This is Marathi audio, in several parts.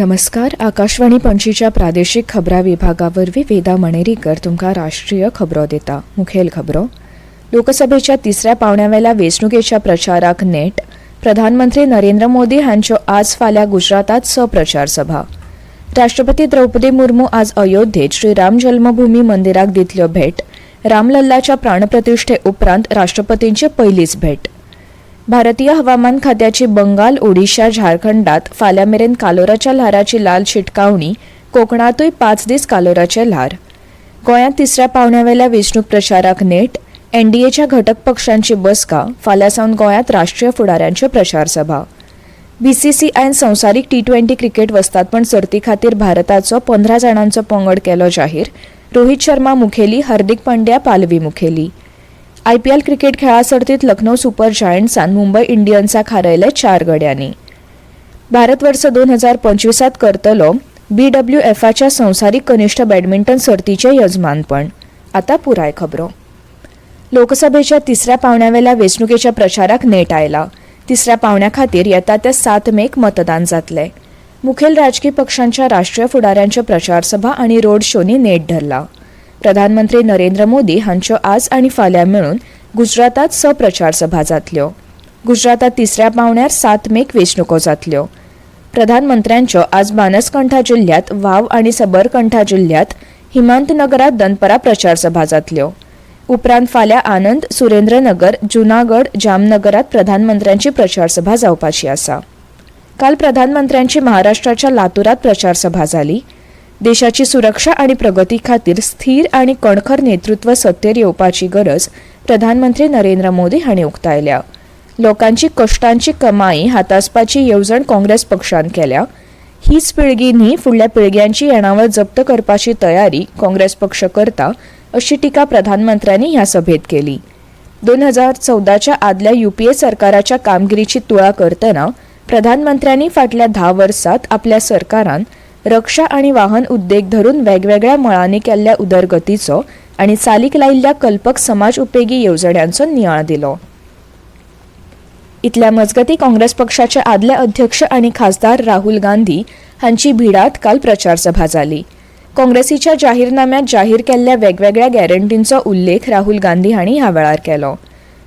नमस्कार. आकाशवाणी पणजीच्या प्रादेशिक खबरां विभागावरवीं वेदा मणेरीकर तुमकां राष्ट्रीय खबरो दिता. मुखेल खबरो. लोकसभेच्या तिसऱ्या पावण्यावेल्या वेंचणुकेच्या प्रचाराक नेट. प्रधानमंत्री नरेंद्र मोदी हांच्यो आज फाल्यां गुजरातात प्रचार सभा. राष्ट्रपती द्रौपदी मुर्मू आज अयोध्येत श्री राम जन्मभूमी मंदिराक दितल्यो भेट. रामलल्लाच्या प्राणप्रतिश्ठे उपरांत राष्ट्रपतींची पयलीच भेट. भारतीय हवामान खात्याची बंगाल, ओडिशा, झारखंडात फाल्यां मेरेन कालोराच्या ल्हाराची लाल शिटकावणी. कोकणातूय 5 दीस कालोराचे ल्हार. गोंयांत तिसऱ्या पावण्यावेल्या वेंचणूक प्रचाराक नेट. एनडीएच्या घटक पक्षांची बसका. फाल्यां सावन गोंयांत राष्ट्रीय फुडाऱ्यांच्यो प्रचार सभा. बीसीसीआयन संवसारीक T20 क्रिकेट वस्तादपण सर्ती खातीर भारताचो 15 जाणांचो पंगड केलो जाहीर. रोहित शर्मा मुखेली, हार्दिक पांड्या पालवी मुखेली. IPL क्रिकेट खेळा सर्तीत लखनौ सुपर जायंट्सान मुंबई इंडियन्साक हारयले 4 गड्यांनी. भारत वर्स 2025 करतलो BWFच्या संवसारीक कनिष्ठ बॅडमिंटन सर्तीचे यजमानपण. आता पुराय खबरो. लोकसभेच्या तिसऱ्या पावण्यावेल्या वेंचणुकेच्या प्रचाराक नेट आयला. तिसऱ्या पावण्या खातीर येता ते 7 मेक मतदान जातले. मुखेल राजकीय पक्षांच्या राष्ट्रीय फुडाऱ्यांच्यो प्रचार सभा आनी रोड शोनी नेट धरला. प्रधानमंत्री नरेंद्र मोदी हांच्यो आज आनी फाल्यां मेळून गुजरातात प्रचार सभा जातल्यो. गुजरातात तिसऱ्या पावण्यार 7 मेक वेंचणुको जातल्यो. प्रधानमंत्र्यांच्यो आज बानसकंठा जिल्ह्यात वाव आनी सबरकंठा जिल्ह्यात हिमांतनगरात दनपरा प्रचार सभा जातल्यो. उपरांत फाल्यां आनंद, सुरेंद्रनगर, जुनागड, जामनगरात प्रधानमंत्र्यांची प्रचार सभा जावपाची आसा. काल प्रधानमंत्र्यांची महाराष्ट्राच्या लातूरात प्रचार सभा जाली. देशाची सुरक्षा आनी प्रगती खातीर स्थिर आनी कणखर नेतृत्व सत्तेर येवपाची गरज प्रधानमंत्री नरेंद्र मोदी हांणी उक्तायल्या. लोकांची कश्टांची कमाई हातासपाची येवजण काँग्रेस पक्षान केल्या. हीच पिळगी न्ही, फुडल्या पिळग्यांची येणावळ जप्त करपाची तयारी काँग्रेस पक्ष करता, अशी टिका प्रधानमंत्र्यांनी ह्या सभेत केली. 2014च्या आदल्या UPA सरकाराच्या कामगिरीची तुळा करतना प्रधानमंत्र्यांनी फाटल्या 10 वर्सांत आपल्या सरकारान रक्षा आनी वाहन उद्देग धरून वेगवेगळ्या मळांनी केल्ल्या उदरगतीचो आनी चालीक लायिल्ल्या कल्पक समाज उपेगी येवजण्यांचो नियाळ दिलो. इतल्या मजगतीं काँग्रेस पक्षाचे आदले अध्यक्ष आनी खासदार राहुल गांधी हांची भिडांत काल प्रचार सभा जाली. काँग्रेसीच्या जाहीरनाम्यांत जाहीर केल्ल्या वेगवेगळ्या गॅरंटींचो उल्लेख राहुल गांधी हांणी ह्या वेळार केलो.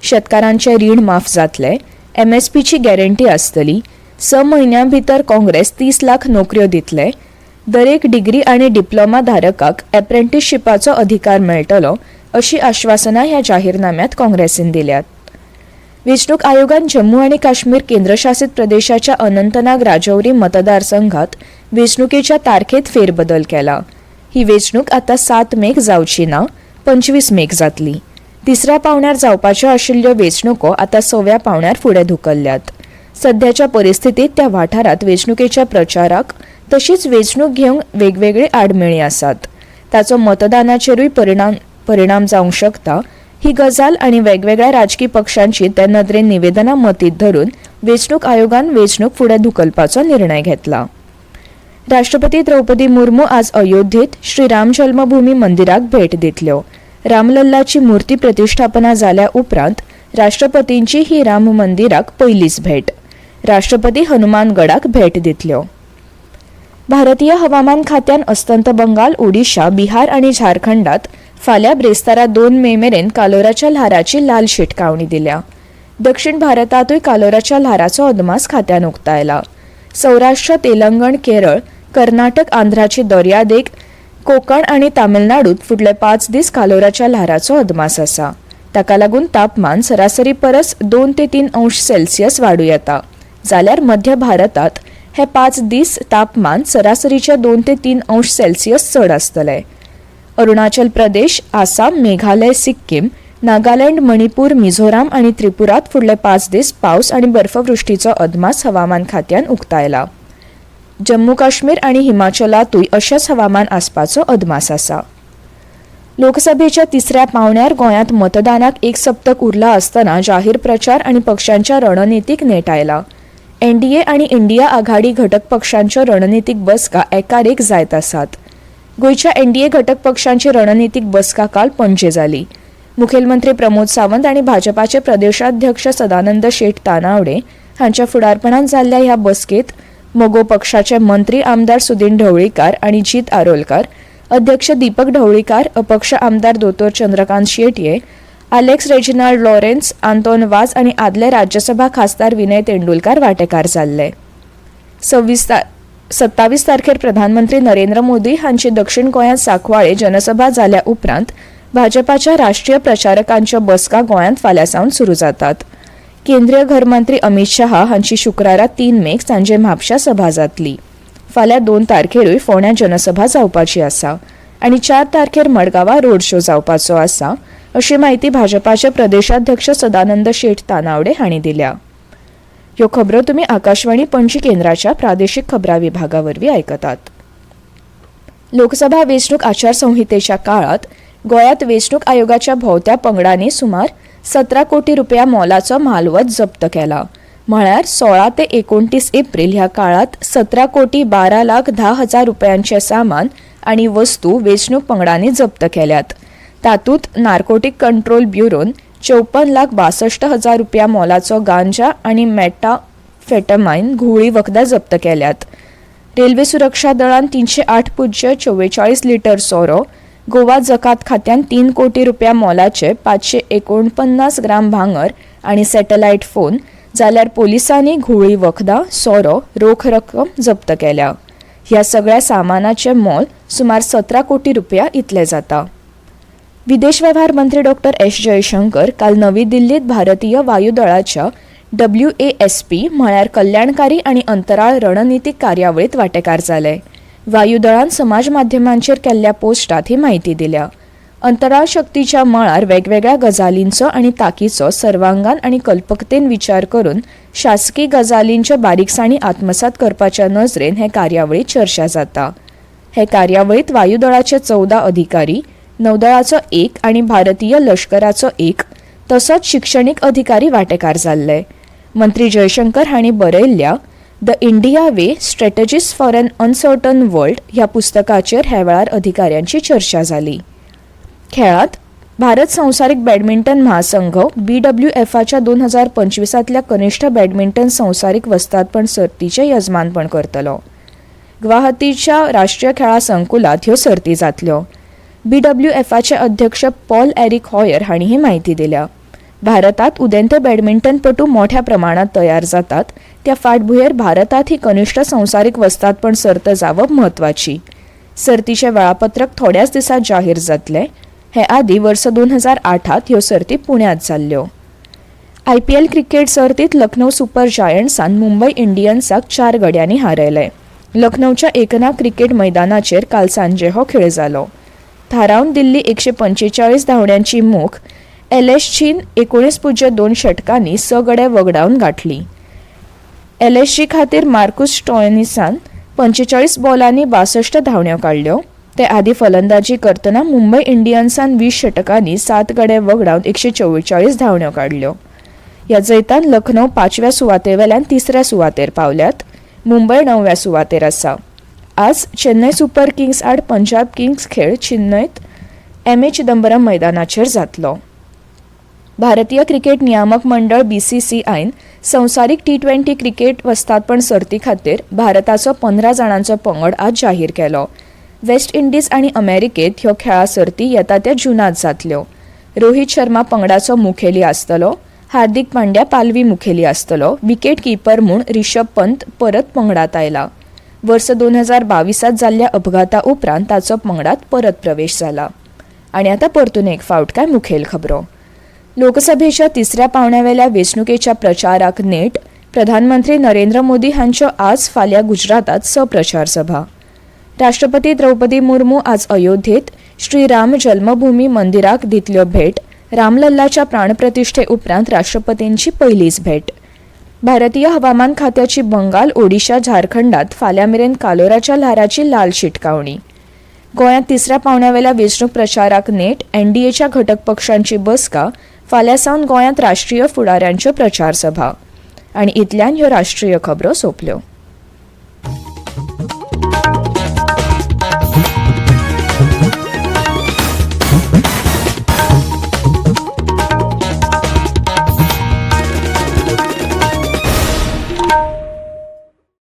शेतकारांचे रीण माफ जातले. MSPची गॅरंटी आसतली. 6 म्हयन्यां भितर काँग्रेस 30 लाख नोकऱ्यो दितले. दरेक डिग्री आनी डिप्लोमा धारकाक एप्रेंटिसशिपाचो अधिकार मेळटलो, अशी आश्वासनां ह्या जाहीरनाम्यांत काँग्रेसीन दिल्यात. वेंचणूक आयोगान जम्मू आनी काश्मीर केंद्रशासीत प्रदेशाच्या अनंतनाग राजौरी मतदारसंघात वेंचणुकेच्या तारखेत फेरबदल केला. ही वेंचणूक आतां 7 मेक जावची ना, 25 मेक जातली. तिसऱ्या पावण्यार जावपाच्यो आशिल्ल्यो वेंचणुको आतां 6व्या पावण्यार फुडें धुकल्ल्यात. सध्याच्या परिस्थितीत त्या वाठारात वेंचणुकेच्या प्रचाराक तशीच वेंचणूक घेवंक वेगवेगळी आडमेळी आसात. ताचो मतदानाचेरूय परिणाम जावंक शकता. ही गजाल आनी वेगवेगळ्या राजकीय पक्षांची ते नदरेन निवेदनां मतीत धरून वेंचणूक आयोगान वेंचणूक फुडें धुकलपाचो निर्णय घेतला. राष्ट्रपती द्रौपदी मुर्मू आज अयोध्येत श्री राम जन्मभूमी मंदिराक भेट दितल्यो. रामलल्लाची मुर्ती प्रतिश्ठापना जाल्या उपरांत राष्ट्रपतींची ही राम मंदिराक पयलीच भेट. राष्ट्रपती हनुमानगडाक भेट दितल्यो. भारतीय हवामान खात्यान अस्तंत बंगाल, ओडिशा, बिहार आनी झारखंडात फाल्यां ब्रेस्तारा 2 मे मेरेन कालोराच्या ल्हाराची लाल शिटकावणी दिल्या. दक्षिण भारतातूय कालोराच्या ल्हाराचो अदमास खात्यान उक्तायला. सौराष्ट्र, तेलंगण, केरळ, कर्नाटक, आंध्राची दर्यादेग, कोकण आनी तामिळनाडूत फुडले 5 दीस कालोराच्या ल्हाराचो अदमास आसा. ताका लागून तापमान सरासरी परस 2 ते 3 अंश सेल्सियस वाडू येता. जाल्यार मध्य भारतात हे 5 दीस तापमान सरासरीच्या 2 ते 3 अंश सेल्सियस चड आसतले. अरुणाचल प्रदेश, आसाम, मेघालय, सिक्कीम, नागालँड, मणिपूर, मिझोराम आनी त्रिपुरात फुडले 5 दीस पावस आनी बर्फवृष्टीचो अदमास हवामान खात्यान उक्तायला. जम्मू काश्मीर आनी हिमाचलातूय अशेंच हवामान आसपाचो अदमास आसा. लोकसभेच्या तिसऱ्या पावण्यार गोंयांत मतदानाक 1 सप्तक उरला आसतना जाहीर प्रचार आनी पक्षांच्या रणनितीक नेट आयला. NDA आनी इंडिया आघाडी घटक पक्षांच्यो रणनितीक बसका एकार एक जायत आसात. गोंयच्या NDA घटक पक्षांची रणनितीक बसका काल पणजे जाली. मुखेलमंत्री प्रमोद सावंत आनी भाजपाचे प्रदेशाध्यक्ष सदानंद शेट तानावडे हांच्या फुडारपणान जाल्ल्या ह्या बसकेत मोगो पक्षाचे मंत्री आमदार सुदीन ढवळीकर आणि जीत आरोलकर, अध्यक्ष दीपक ढवळीकर, अपक्ष आमदार दोतोर चंद्रकांत शेटये, अलेक्स रेजिनाल्ड लॉरेन्स, आंतोन वाज आणि आदले राज्यसभा खासदार विनय तेंडुलकर वांटेकार जाल्ले. 27 तारखेर प्रधानमंत्री नरेंद्र मोदी हांची दक्षिण गोंयांत सांकवाळे जनसभा जाल्या उपरांत भाजपाच्या राष्ट्रीय प्रचारकांच्यो बसका गोंयांत फाल्यां सावन सुरू जातात. केंद्रीय घरमंत्री अमित शहा हांची शुक्रारा 3 मेक सांजे म्हापशा सभा जातली. फाल्यां 2 तारखेरूय फोंड्यां जनसभा जावपाची आसा आनी 4 तारखेर मडगांवां रोड शो जावपाचो आसा, अशी माहिती भाजपाचे प्रदेशाध्यक्ष सदानंद शेट तानावडे हांणी दिल्या. ह्यो खबरो तुमी आकाशवाणी पणजी केंद्राच्या प्रादेशीक खबरां विभागावरवीं आयकतात. लोकसभा वेंचणूक आचारसंहितेच्या काळात गोंयांत वेंचणूक आयोगाच्या भोवत्या पंगडांनी सुमार 17 कोटी रुपया मोलाचो म्हालवत जप्त केला. म्हळ्यार 16 ते 29 एप्रिल ह्या काळात 17 कोटी 12 लाख 10 हजार रुपयांचे सामान आणि वस्तू वेंचणूक पंगडांनी जप्त केल्यात. तातूंत नार्कोटीक कंट्रोल ब्युरोन 54 लाख 62 हजार रुपया मोलाचो गांजा आणि मेटाफेटामाइन घुवळी वखदां जप्त केल्यात. रेल्वे सुरक्षा दळान 308.44 लिटर सोरो, गोवा जकात खात्यान 3 कोटी रुपया मोलाचे 549 ग्राम भांगर आणि सॅटेलायट फोन, जाल्यार पोलिसांनी घुवळी वखदां, सोरो, रोख रक्कम जप्त केल्या. ह्या सगळ्या सामानाचे मोल सुमार 17 कोटी रुपया इतले जाता. विदेश वेव्हार मंत्री डॉ. एस जयशंकर काल नवी दिल्लीत भारतीय वायुदळाच्या WASP म्हळ्यार कल्याणकारी आणि अंतराळ रणनीतीक कार्यावळीत वांटेकार जाले. वायुदळान समाज माध्यमांचेर केल्ल्या पोस्टात ही माहिती दिल्या. अंतराळ शक्तीच्या मळार वेगवेगळ्या गजालींचो आणि तांकीचो सर्वांगान आणि कल्पकतेन विचार करून शासकीय गजालींच्यो बारीकसाणी आत्मसात करपाच्या नजरेन हे कार्यावळीत चर्चा जाता. हे कार्यावळीत वायुदळाचे 14 अधिकारी, नौदळाचो 1 आणि भारतीय लष्कराचो 1 तसोच शिक्षणीक अधिकारी वांटेकार जाल्ले. मंत्री जयशंकर हांणी बरयल्ल्या the India way strategies for an uncertain world ह्या पुस्तकाचेर ह्या वेळार अधिकाऱ्यांची चर्चा जाली. खेळांत भारत संवसारीक बॅडमिंटन महासंघ BWFच्या 2025 कनिष्ठ बॅडमिंटन संवसारीक वस्तादपण सर्तीचे यजमानपण करतलो. गुवाहाटीच्या राष्ट्रीय खेळा संकुलात ह्यो सर्ती जातल्यो. BWFचे अध्यक्ष पॉल एरिक हॉयर हांणी ही माहिती दिल्या. भारतात उदेंते बॅडमिंटनपटू मोठ्या प्रमाणात तयार जातात, त्या फाटभुंयेर भारतात ही कनिष्ठ संवसारीक वस्तादपण सर्त जावप म्हत्वाची. सर्तीचे वेळापत्रक थोड्याच दिसात जाहीर जातले. हे आदी वर्स 2008 ह्यो सर्ती पुण्यात जाल्ल्यो. IPL क्रिकेट सर्तीत लखनौ सुपर जायंट्सान मुंबई इंडियन्साक 4 गड्यांनी हारयले. लखनौच्या एकना क्रिकेट मैदानाचेर काल सांजे हो खेळ जालो. थारावन दिल्ली 145 धांवड्यांची मोख LSGन 19.2 षटकांनी 6 गडे वगडावन गाठली. LSG खातीर मार्कुस स्टॉयनिसान 45 बॉलांनी 62 धांवड्यो काडल्यो. ते आदी फलंदाजी करतना मुंबई इंडियन्सान 20 षटकांनी 7 गडे वगडावन 144 धांवड्यो काडल्यो. ह्या जैतान लखनौ 5व्या सुवातेवेल्यान 3ऱ्या सुवातेर पावल्यात. मुंबय 9व्या सुवातेर आसा. आज चेन्नई सुपर किंग्स आड पंजाब किंग्स खेळ चेन्नईत MA चिदंबरम मैदानाचेर जातलो. भारतीय क्रिकेट नियामक मंडळ BCCIन संवसारीक T20 क्रिकेट वस्तादपण सर्ती खातीर भारताचो 15 जाणांचो पंगड आज जाहीर केलो. वेस्ट इंडीज आणि अमेरिकेत ह्यो खेळा सर्ती येता त्या जूनात जातल्यो. रोहित शर्मा पंगडाचो मुखेली आसतलो. हार्दिक पांड्या पालवी मुखेली आसतलो. विकेट कीपर म्हूण रिषभ पंत परत पंगडात आयला. वर्स 2022 जाल्ल्या अपघाता उपरांत ताचो पंगडात परत प्रवेश जाला. आणि आता परतून एक फावट काय मुखेल खबरो. लोकसभेच्या 3ऱ्या पावण्यावेल्या वेंचणुकेच्या प्रचाराक नेट प्रधानमंत्री नरेंद्र मोदी हांच्यो आज फाल्यां गुजरातात प्रचार सभा. राष्ट्रपती द्रौपदी मुर्मू आज अयोध्येत श्री राम जन्मभूमी मंदिराक दितल्यो भेट. रामलल्लाच्या प्राणप्रतिष्ठे उपरांत राष्ट्रपतींची पहिलीच भेट. भारतीय हवामान खात्याची बंगाल, ओडिशा, झारखंडात फाल्यां मेरेन कालोराच्या ल्हाराची लाल शिटकावणी. गोंयांत 3ऱ्या पावण्यावेल्या वेंचणूक प्रचाराक नेट. NDAच्या घटक पक्षांची बसका. फाल्यां सावन गोंयांत राष्ट्रीय फुडाऱ्यांच्यो प्रचार सभा. आणि इतल्यान ह्यो राष्ट्रीय खबरो सोंपल्यो.